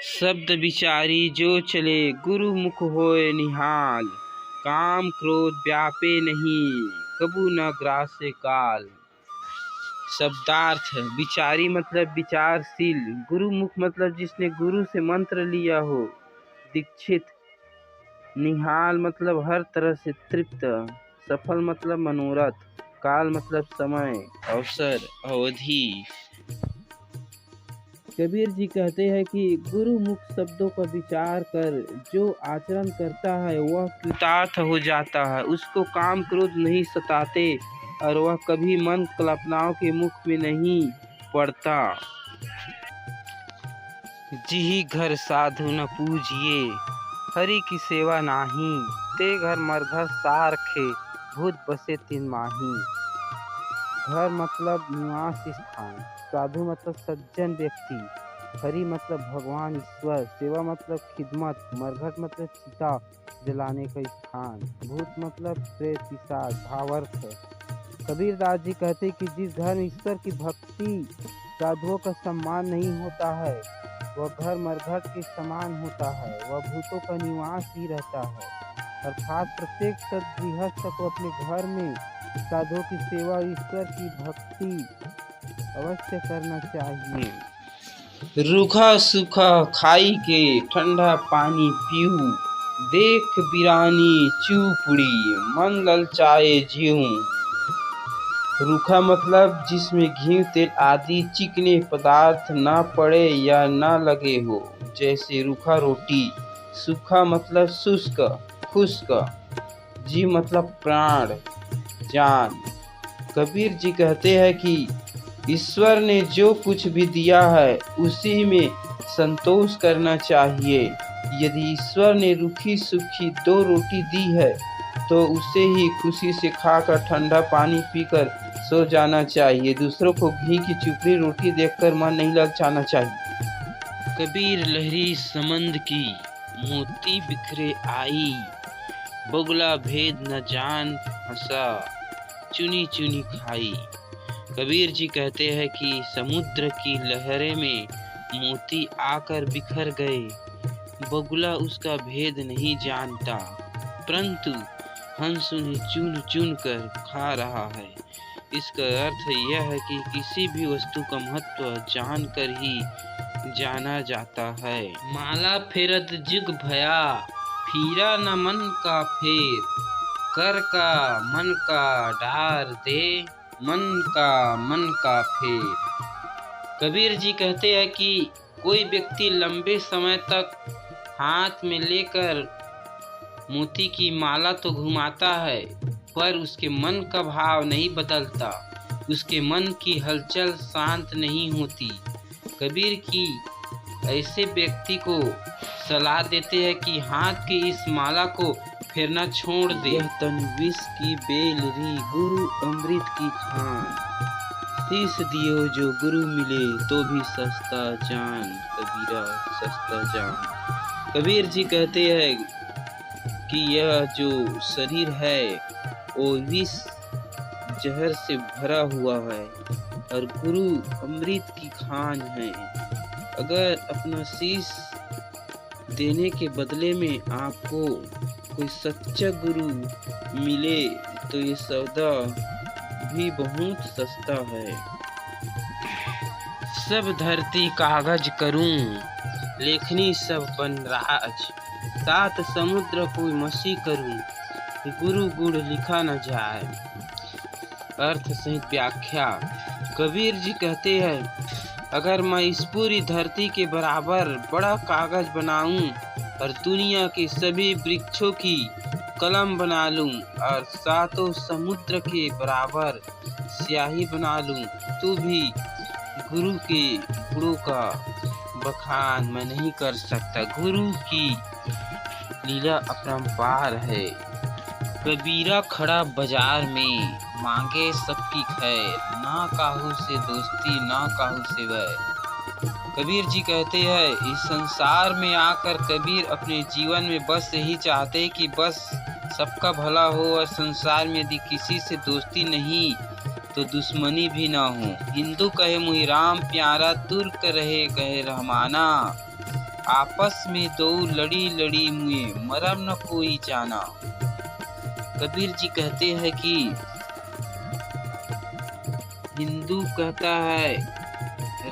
शब्द विचारी जो चले गुरु मुख होए निहाल। काम क्रोध व्यापे नहीं कबू न ग्रासे काल। शब्दार्थ विचारी मतलब विचारशील, गुरुमुख मतलब जिसने गुरु से मंत्र लिया हो, दीक्षित। निहाल मतलब हर तरह से तृप्त। सफल मतलब मनोरथ। काल मतलब समय, अवसर, अवधि। कबीर जी कहते हैं कि गुरुमुख शब्दों का विचार कर जो आचरण करता है वह कृतार्थ हो जाता है। उसको काम क्रोध नहीं सताते और वह कभी मन कल्पनाओं के मुख में नहीं पड़ता। जिहि घर साधु न पूजिए हरि की सेवा नाही। ते घर मरघर सारखे भूत बसे तिन माही। घर मतलब निवास स्थान, साधु मतलब सज्जन व्यक्ति, हरि मतलब भगवान ईश्वर, सेवा मतलब खिदमत, मरघट मतलब चिता जलाने का स्थान, भूत मतलब प्रेत पिशाच भावार्थ। कबीर दास जी कहते कि जिस घर में ईश्वर की भक्ति साधुओं का सम्मान नहीं होता है वह घर मरघट के समान होता है, वह भूतों का निवास ही रहता है। अर्थात प्रत्येक सद्गृहस्थ को अपने घर में साधुओं की सेवा, ईश्वर की भक्ति अवश्य करना चाहिए। रूखा सूखा खाई के ठंडा पानी पीऊ। देख बिरानी चूपड़ी मन ललचाए जीऊं। रूखा मतलब जिसमें घी तेल आदि चिकने पदार्थ ना पड़े या ना लगे हो, जैसे रूखा रोटी। सूखा मतलब शुष्क खुश्क। जीव मतलब प्राण जान। कबीर जी कहते हैं कि ईश्वर ने जो कुछ भी दिया है उसी में संतोष करना चाहिए। यदि ईश्वर ने रूखी सूखी 2 रोटी दी है तो उसे ही खुशी से खाकर ठंडा पानी पीकर सो जाना चाहिए। दूसरों को घी की चुपड़ी रोटी देखकर मन नहीं ललचाना चाहिए। कबीर लहरी समंद की मोती बिखरे आई। बगुला भेद न जान हंसा चुनी चुनी खाई। कबीर जी कहते हैं कि समुद्र की लहरें में मोती आकर बिखर गए। बगुला उसका भेद नहीं जानता, परंतु हंस उन्हें चुन चुन कर खा रहा है। इसका अर्थ यह है कि किसी भी वस्तु का महत्व जानकर ही जाना जाता है। माला फेरत जुग भया फिरा न मन का फेर। कर का मन का डार दे मन का फेर। कबीर जी कहते हैं कि कोई व्यक्ति लंबे समय तक हाथ में लेकर मोती की माला तो घुमाता है पर उसके मन का भाव नहीं बदलता, उसके मन की हलचल शांत नहीं होती। कबीर की ऐसे व्यक्ति को सलाह देते हैं कि हाथ की इस माला को फेरना छोड़ दे। यह तन विष की बेलरी गुरु अमृत की खान। शीश दियो जो गुरु मिले तो भी सस्ता जान, कबीरा सस्ता जान। कबीर जी कहते हैं कि यह जो शरीर है वो विष जहर से भरा हुआ है और गुरु अमृत की खान है। अगर अपना शीश देने के बदले में आपको कोई सच्चा गुरु मिले तो ये सौदा भी बहुत सस्ता है। सब धरती कागज करूं लेखनी सब बनराज। 7 समुद्र कोई मसी करूं गुरु गुड़ लिखा न जाए। अर्थ सहित व्याख्या। कबीर जी कहते हैं अगर मैं इस पूरी धरती के बराबर बड़ा कागज बनाऊं और दुनिया के सभी वृक्षों की कलम बना लूं और 7 समुद्र के बराबर स्याही बना लूं तो भी गुरु के गुणों का बखान मैं नहीं कर सकता। गुरु की लीला अपरंपार है। कबीरा खड़ा बाजार में मांगे सबकी खैर। ना काहू से दोस्ती ना काहू से वैर। कबीर जी कहते हैं इस संसार में आकर कबीर अपने जीवन में बस यही चाहते कि बस सबका भला हो और संसार में यदि किसी से दोस्ती नहीं तो दुश्मनी भी ना हो। हिंदू कहे मुहि राम प्यारा, तुर्क रहे कहे रहमाना। आपस में दो लड़ी लड़ी मुए, मरम न कोई जाना। कबीर जी कहते हैं कि हिंदू कहता है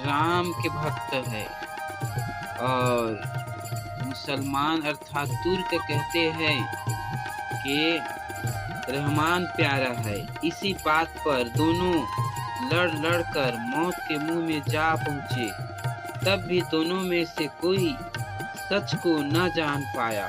राम के भक्त है, और मुसलमान अर्थात तुर्क कहते हैं कि रहमान प्यारा है। इसी बात पर दोनों लड़ लड़ कर मौत के मुंह में जा पहुंचे। तब भी दोनों में से कोई सच को न जान पाया।